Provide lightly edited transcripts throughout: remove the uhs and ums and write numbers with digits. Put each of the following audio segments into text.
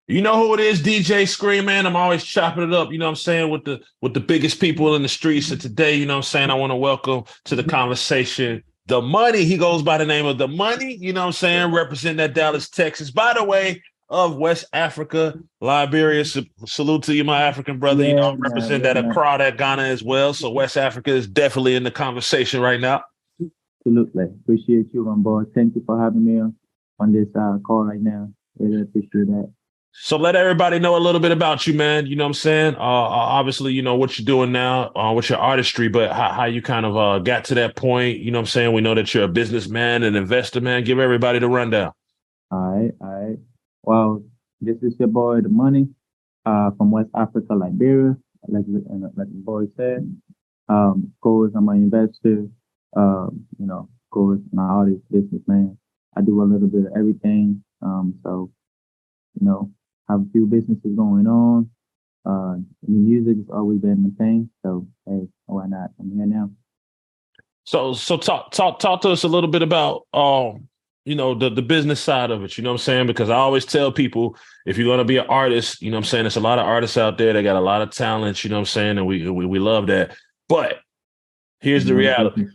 You know who it is, DJ Scream, man. I'm always chopping it up, you know what I'm saying, with the biggest people in the streets. And today, you know what I'm saying, I want to welcome to the conversation the money. He goes by the name of the money, you know what I'm saying, representing that Dallas, Texas. By the way, of West Africa, Liberia. Salute to you, my African brother. You know, Yeah, man. represent Yeah, that man. Accra, that Ghana as well. So West Africa is definitely in the conversation right now. Absolutely. Appreciate you, my boy. Thank you for having me on this call right now. Really appreciate that. So let everybody know a little bit about you, man. You know what I'm saying? Obviously, you know what you're doing now with your artistry, but how you kind of got to that point. You know what I'm saying? We know that you're a businessman, an investor, man. Give everybody the rundown. All right, all right. Well, this is your boy, The Money, from West Africa, Liberia. Like the boy said, of course, I'm an investor. Of course, I'm an artist, businessman. I do a little bit of everything. So have a few businesses going on. The music has always been my thing. So hey, why not? I'm here now. So talk to us a little bit about the business side of it, you know what I'm saying? Because I always tell people, if you're gonna be an artist, you know what I'm saying, there's a lot of artists out there, they got a lot of talent, you know what I'm saying, and we love that. But here's the reality.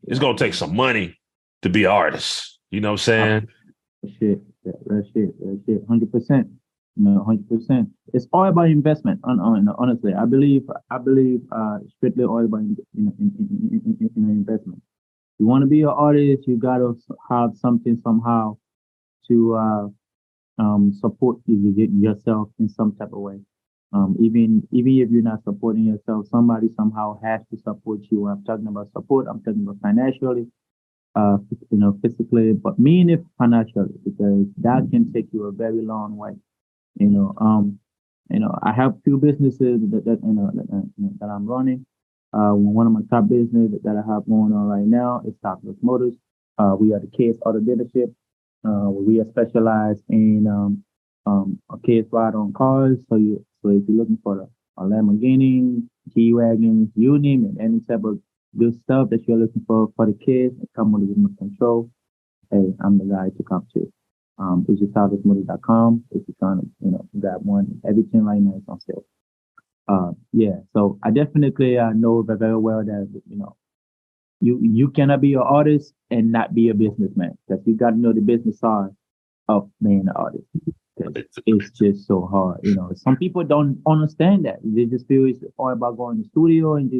It's gonna take some money to be an artist. You know what I'm saying? Shit, that shit, 100%. 100%. It's all about investment. Honestly, I believe strictly all about investment. You want to be an artist, you gotta have something somehow to support yourself in some type of way. Even if you're not supporting yourself, somebody somehow has to support you. When I'm talking about support, I'm talking about financially, physically, but meaning financially, because that can take you a very long way. You know, um, I have few businesses that I'm running. One of my top business that I have going on right now is Topless Motors. We are the Kids Auto dealership. We are specialized in a kids ride on cars. So if you're looking for a Lamborghini, G wagon, you name it, any type of good stuff that you're looking for the kids, come with remote control. Hey, I'm the guy to come to. It's just toplessmotors.com. If you're trying to, grab one, everything right now is on sale. Yeah, so I definitely know very well that you cannot be an artist and not be a businessman, because you got to know the business side of being an artist. 'Cause it's just so hard. Some people don't understand that. They just feel it's all about going to the studio and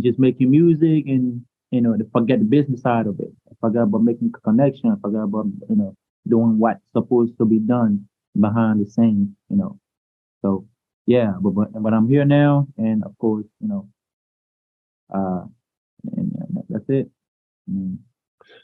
just making music, and they forget the business side of it. Forget about making a connection. Forget about doing what's supposed to be done behind the scenes. So yeah, but I'm here now, and of course, uh, and that's it. Mm.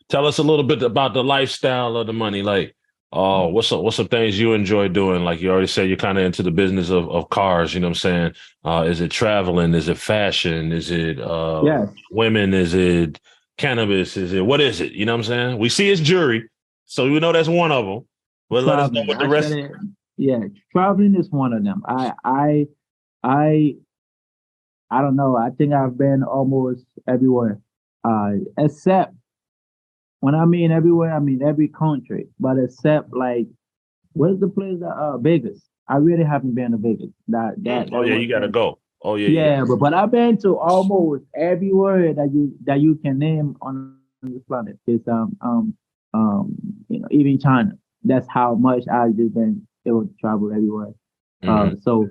Tell us a little bit about the lifestyle of the money. Like, what's some things you enjoy doing? Like you already said, you're kind of into the business of cars. You know what I'm saying? Is it traveling? Is it fashion? Is it Yeah, women? Is it cannabis? Is it what is it? You know what I'm saying? We see it's jewelry, so we know that's one of them. But let us know traveling. what the rest. Actually, yeah, traveling is one of them. I I don't know. I think I've been almost everywhere, except when I mean everywhere, I mean every country, but except like where's the place that Vegas? I really haven't been to Vegas. Oh That yeah, was you gotta go. Oh yeah, you yeah, got. but I've been to almost everywhere that you can name on this planet. It's um even China. That's how much I've just been able to travel everywhere. Mm-hmm. So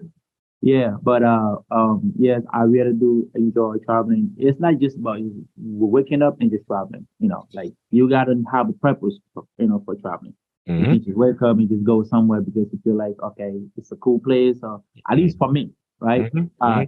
yeah, but yes, I really do enjoy traveling. It's not just about you waking up and just traveling. Like you gotta have a purpose for traveling. You Mm-hmm. can just wake up and just go somewhere because you feel like, okay, it's a cool place, or at least for me, right? Mm-hmm. Uh,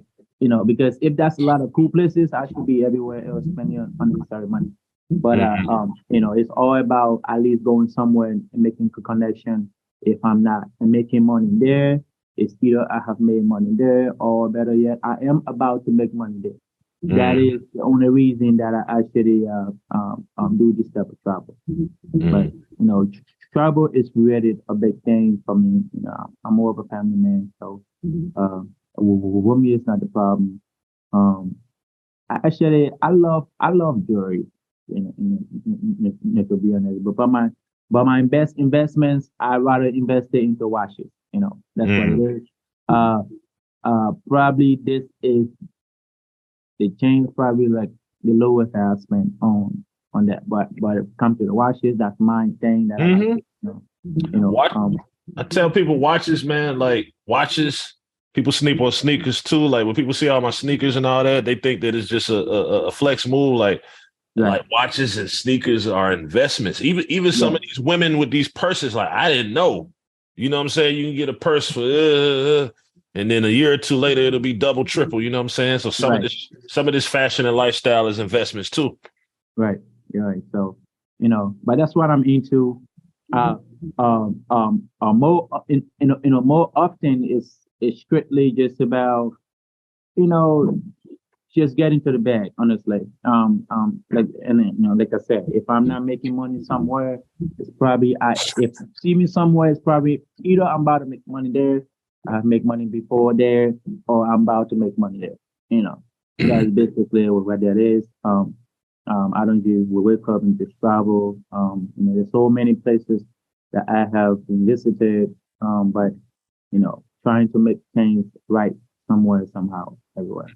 because if that's a lot of cool places, I should be everywhere else spending unnecessary money. But Mm-hmm. it's all about at least going somewhere and making a connection. If I'm not and making money there, it's either I have made money there, or better yet, I am about to make money there. That Mm-hmm. is the only reason that I actually do this type of travel. But Mm-hmm. travel is really a big thing for me. I'm more of a family man, so with me it's not the problem. Um, I love jewelry. To be honest, but my best investments, I rather invest it into watches. That's what it is. Probably this is the change. Probably like the lowest I spent on that. But if it comes to the watches, that's my thing that I like. Watch. I tell people watches, man. Like watches. People sneak on sneakers too. Like when people see all my sneakers and all that, they think that it's just a flex move. Like watches and sneakers are investments. Even some of these women with these purses, like I didn't know. You know what I'm saying? You can get a purse for and then a year or two later it'll be double, triple. You know what I'm saying? So some of this fashion and lifestyle is investments too. Right. You're right. So, but that's what I'm into. More more often it's strictly just about, just get into the bag, honestly. Like I said, if I'm not making money somewhere, it's probably if you see me somewhere, it's probably either I'm about to make money there, I make money before there, or I'm about to make money there. That's basically what that is. I don't just wake up and just travel. There's so many places that I have visited, but trying to make things right somewhere, somehow, everywhere.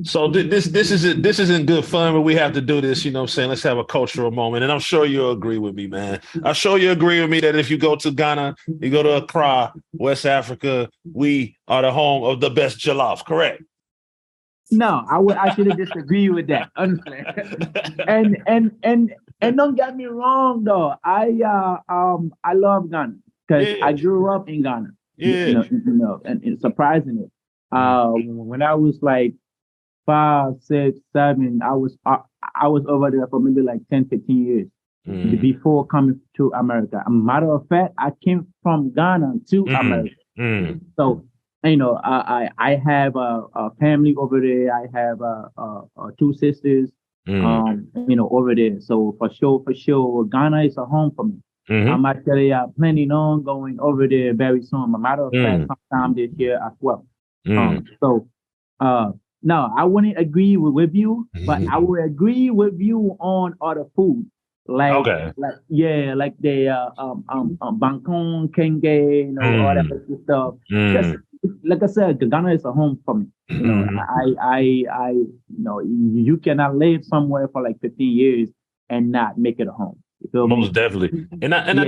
So this isn't good fun, but we have to do this. You know what I'm saying? Let's have a cultural moment, and I'm sure you'll agree with me, man. I'm sure you agree with me that if you go to Ghana, you go to Accra, West Africa, we are the home of the best jollof. Correct? No, I would actually disagree with that, honestly. and don't get me wrong though. I love Ghana because I grew up in Ghana. Yeah. And surprisingly, when I was like 5, 6, 7, I was over there for maybe like 10, 15 years before coming to America. A matter of fact, I came from Ghana to America. So I have a family over there. I have 2 sisters, over there. So for sure, Ghana is a home for me. I'm actually planning on going over there very soon. A matter of fact, sometime this year as well. No, I wouldn't agree with you, but I would agree with you on other food. Like the bangkong, kenge, all that stuff. Just like I said, Ghana is a home for me. You cannot live somewhere for like 15 years and not make it a home. Most definitely. And I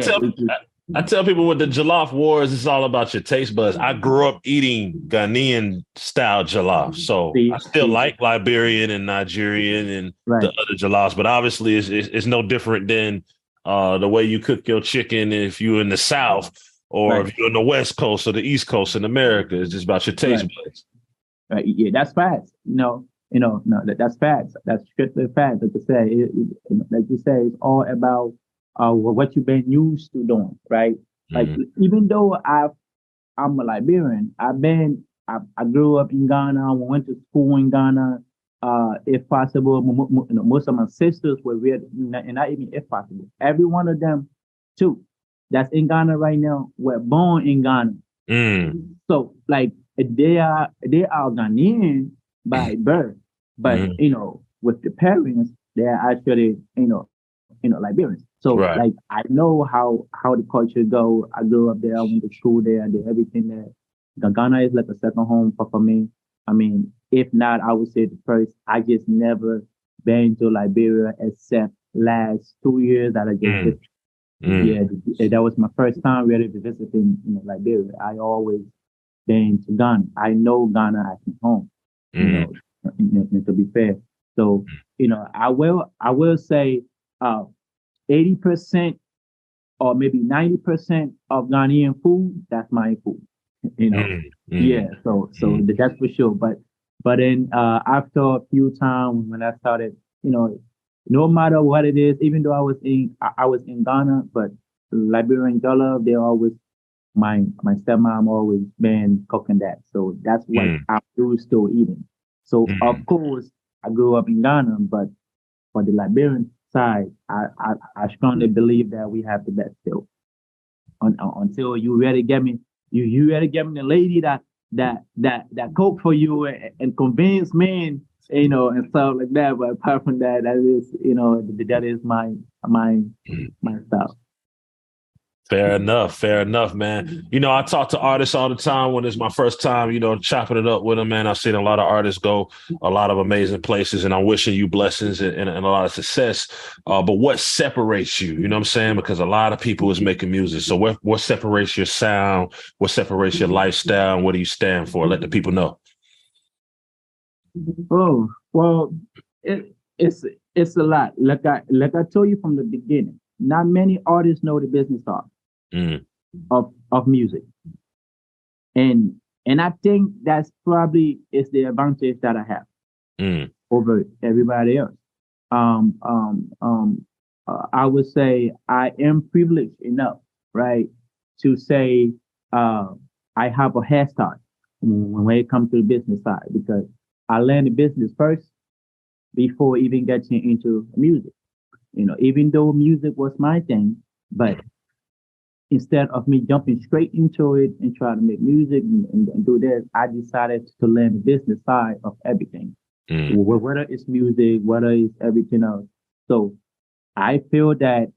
tell people with the jollof wars, it's all about your taste buds. I grew up eating Ghanaian style jollof. So I still like Liberian and Nigerian and the other jollofs, but obviously it's no different than the way you cook your chicken if you're in the South or if you're on the West Coast or the East Coast in America. It's just about your taste buds. Yeah, that's facts. No, that's facts. That's strictly facts. Like I say, like you say, it's all about what you've been used to doing, right? Like even though I'm a Liberian, I grew up in Ghana. We went to school in Ghana. If possible, most of my sisters were real, and not even if possible. Every one of them, too, that's in Ghana right now, were born in Ghana. So like they are Ghanaian by birth, but with the parents, they are actually Liberians. So like I know how the culture go. I grew up there. I went to school there. I did everything there. Ghana is like a second home for me. I mean, if not, I would say the first. I just never been to Liberia except last 2 years that I just visited. Yeah, that was my first time really visiting Liberia. I always been to Ghana. I know Ghana as my home. To be fair. So I will say 80% or maybe 90% of Ghanaian food, that's my food. Yeah. So that's for sure. But then after a few times when I started, no matter what it is, even though I was in Ghana, but Liberian jollof, they always my stepmom always been cooking that. So that's what I'm still eating. So of course I grew up in Ghana, but for the Liberian side, I strongly believe that we have the best still. Until you really get me, you really get me the lady that cook for you and convince me, and stuff like that. But apart from that, that is my style. Fair enough. Fair enough, man. You know, I talk to artists all the time when it's my first time, you know, chopping it up with them, man. I've seen a lot of artists go a lot of amazing places, and I'm wishing you blessings and a lot of success. But what separates you? You know what I'm saying? Because a lot of people is making music. So what separates your sound? What separates your lifestyle? And what do you stand for? Let the people know. Oh, well, it's a lot. Like I told you from the beginning, not many artists know the business Mm, of music. And I think that's probably is the advantage that I have mm, over everybody else. Um, um, um, I would say I am privileged enough, right, to say uh, I have a head start when it comes to the business side because I learned the business first before even getting into music. Even though music was my thing, but instead of me jumping straight into it and trying to make music and do this, I decided to learn the business side of everything, mm, whether it's music, whether it's everything else. So I feel that,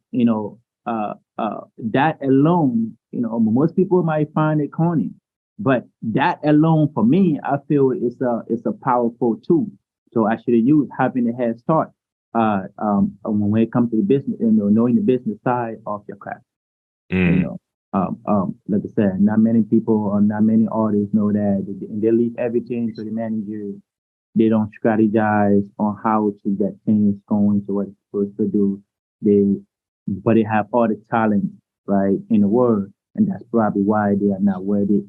that alone, most people might find it corny, but that alone for me, I feel it's a powerful tool. So I should use having a head start when it comes to the business, knowing the business side of your craft. You mm. know, like I said, not many people or not many artists know that they leave everything to the manager. They don't strategize on how to get things going to what it's supposed to do. But they have all the talent, right, in the world. And that's probably why they are not where they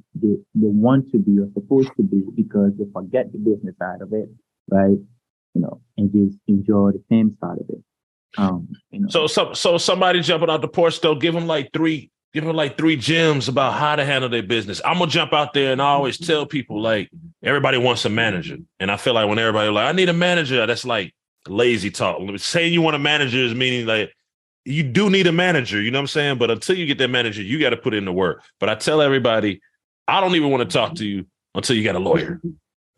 want to be or supposed to be because they forget the business side of it, right? And just enjoy the fame side of it. So somebody jumping out the porch though, give them like three gems about how to handle their business. I'm gonna jump out there and I always tell people like everybody wants a manager. And I feel like when everybody like, I need a manager, that's like lazy talk. Saying you want a manager is meaning like you do need a manager, you know what I'm saying? But until you get that manager, you got to put in the work. But I tell everybody, I don't even want to talk to you until you got a lawyer.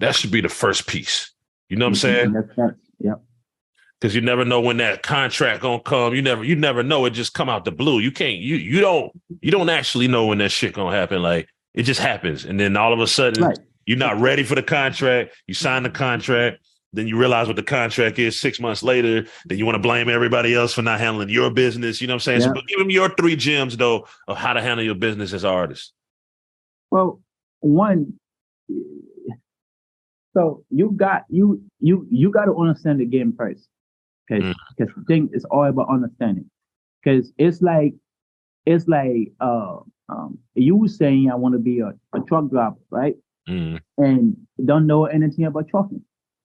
That should be the first piece. You know what I'm saying? Yeah. Because you never know when that contract gonna come. You never know. It just come out the blue. You don't actually know when that shit gonna happen. Like it just happens, and then all of a sudden Right. you're not ready for the contract. You sign the contract, then you realize what the contract is 6 months later. Then you want to blame everybody else for not handling your business. You know what I'm saying? So, Yeah. but give them your three gems though of how to handle your business as an artist. Well, one, so you got to understand the game first, because Mm, the thing is all about understanding. Because it's like you were saying I want to be a truck driver, right? mm, And don't know anything about trucking,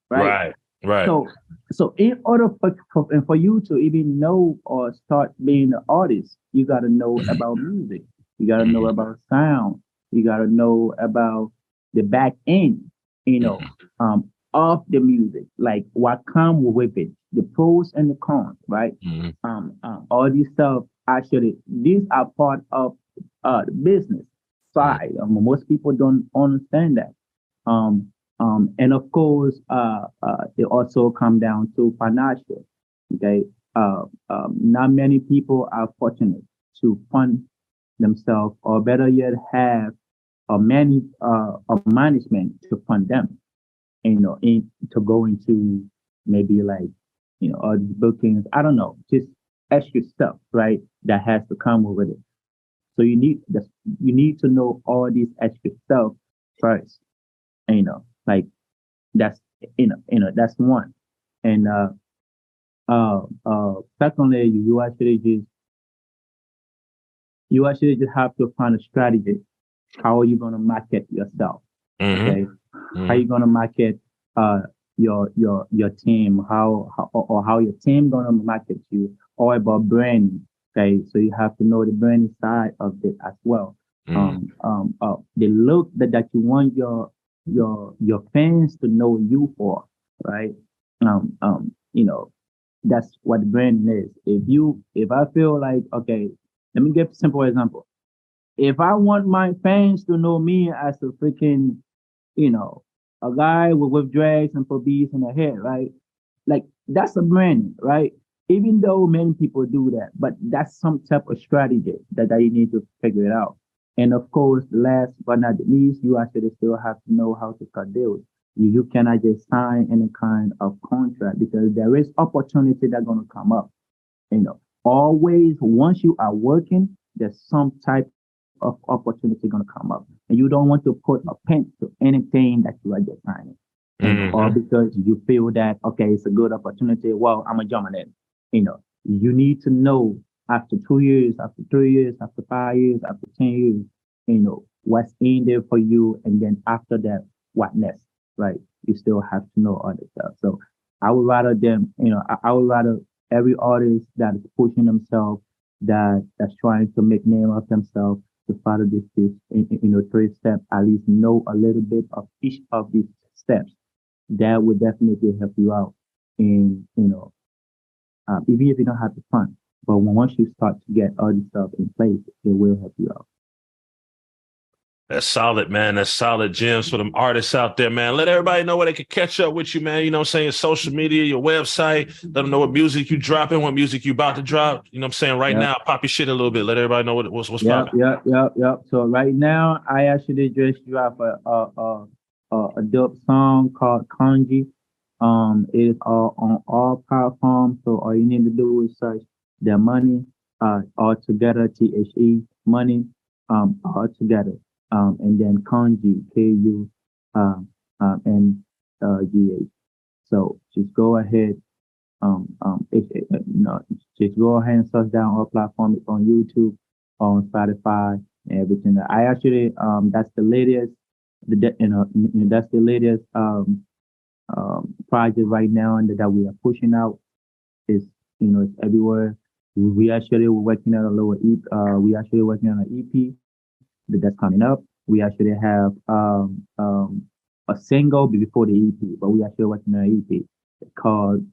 right? right, right. So so in order for you to even know or start being an artist, you got to know about music. You got to know Mm, about sound. You got to know about the back end, mm, of the music, like what come with it, the pros and the cons, right? mm, All these stuff actually these are part of the business mm, side. Most people don't understand that. And of course, it also come down to financial. Okay, not many people are fortunate to fund themselves, or better yet, have a management to fund them. To go into maybe like all these bookings. I don't know, just extra stuff, right? That has to come with it. So you need to know all these extra stuff first. Like that's that's one. And secondly, you actually just have to find a strategy. How are you gonna market yourself? mm, Okay, how mm, you gonna market uh your team? Or how your team gonna market you? All about branding. Okay, so you have to know the branding side of it as well. mm. The look that you want your fans to know you for, right? Um, um, you know, that's what branding is. If I feel like, okay, let me give a simple example. If I want my fans to know me as a freaking, you know, a guy with dreads and for beads in the head, right? Like that's a branding, right? even though many people do that, but that's some type of strategy that you need to figure it out. And of course, last but not least, you actually still have to know how to cut deals. You cannot just sign any kind of contract because there is opportunity that's going to come up. Always once you are working, there's some type of opportunity going to come up, and you don't want to put a pen to anything that you are just signing. Or because you feel that okay, it's a good opportunity. Well, I'm gonna jump on it. You need to know after 2 years, after 3 years, after 5 years, after 10 years, what's in there for you, and then after that, what next, right? You still have to know other stuff. So I would rather them, I would rather every artist that is pushing themselves, that's trying to make name of themselves, to follow this, 3 steps, at least know a little bit of each of these steps. That would definitely help you out. And, even if you don't have the fund, but once you start to get all this stuff in place, it will help you out. That's solid, man. That's solid gems for them artists out there, man. Let everybody know where they can catch up with you, man. You know what I'm saying? Social media, your website. Let them know what music you dropping, what music you about to drop. You know what I'm saying? Right now, pop your shit a little bit. Let everybody know what's popping. Yep. So right now, I actually just dropped a dope song called Kanji. It is on all platforms. So all you need to do is search the money, all together, money, all together. And then Kanji, KUNGH. So just go ahead, just go ahead and search down all platforms. It's on YouTube, on Spotify, and everything. I actually, that's the latest, that's the latest project right now, and that we are pushing out. It's everywhere. We actually working on a lower EP. We actually working on an EP that's coming up. We actually have a single before the EP, but we actually working on an EP called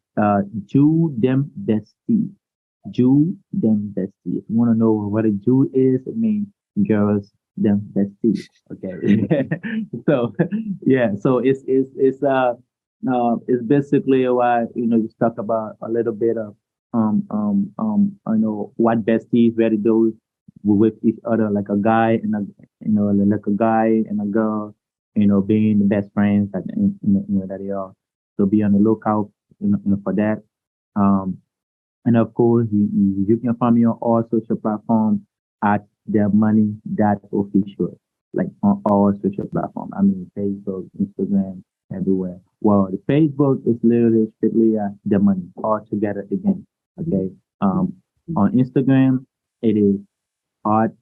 Jew Dem Bestie. Jew Dem Bestie. If you want to know what a Jew is, it means girls them bestie. Okay. So yeah, so it's basically why just talk about a little bit of what besties really do with each other, like a guy and like a guy and a girl, being the best friends that that they are. So be on the lookout, for that. And of course, you can find me on all social platforms at themoney.official, like on all social platforms. I mean, Facebook, Instagram, everywhere. Well, the Facebook is literally strictly the money all together again. Okay. On Instagram, it is at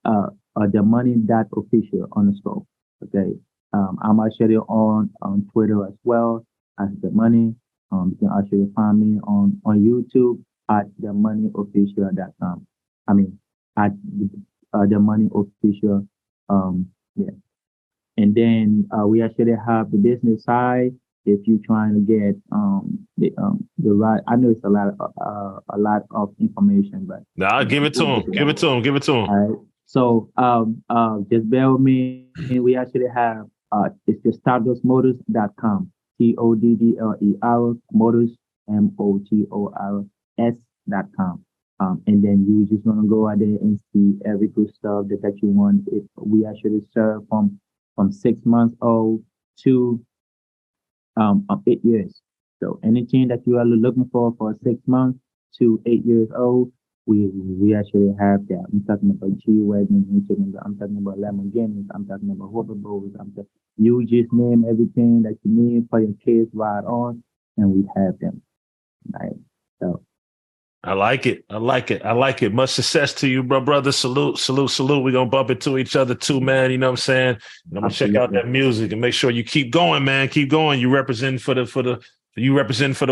the money.official _. Okay. I'm actually on Twitter as well as the money. You can actually find me on YouTube at themoneyofficial.com. I mean, at the money official. Yeah. And then we actually have the business side. If you're trying to get the right, I know it's a lot of information, but nah, give it to him. Give it to him. All right. So just bear with me. We actually have it's just startdustmotors.com. TODDLER motors MOTORS.com. And then you just want to go out there and see every good stuff that you want. If we actually serve from 6 months old to 8 years. So anything that you are looking for 6 months to 8 years old, we actually have that. I'm talking about G-Wagons, I'm talking about Lamborghinis, I'm talking about hoverboards. You just name everything that you need for your kids ride on, and we have them. Right. So I like it. Much success to you, brother. Salute. We're gonna bump into each other too, man. You know what I'm saying? And I'm gonna check out that music and make sure you keep going, man. Keep going. You represent for the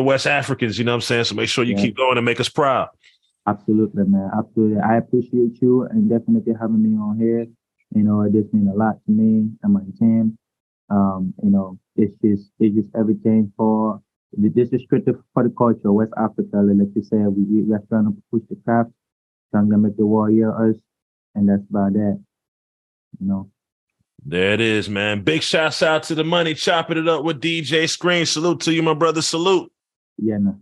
West Africans, you know what I'm saying? So make sure you keep going and make us proud. Absolutely, man. Absolutely. I appreciate you and definitely having me on here. This means a lot to me and my team. It's just everything for this is strictly for the culture, West Africa. Like you said, we are trying to push the craft, trying to make the warrior us, and that's about that. There it is, man. Big shouts out to the money, chopping it up with DJ Screen. Salute to you, my brother. Salute. Yeah, no.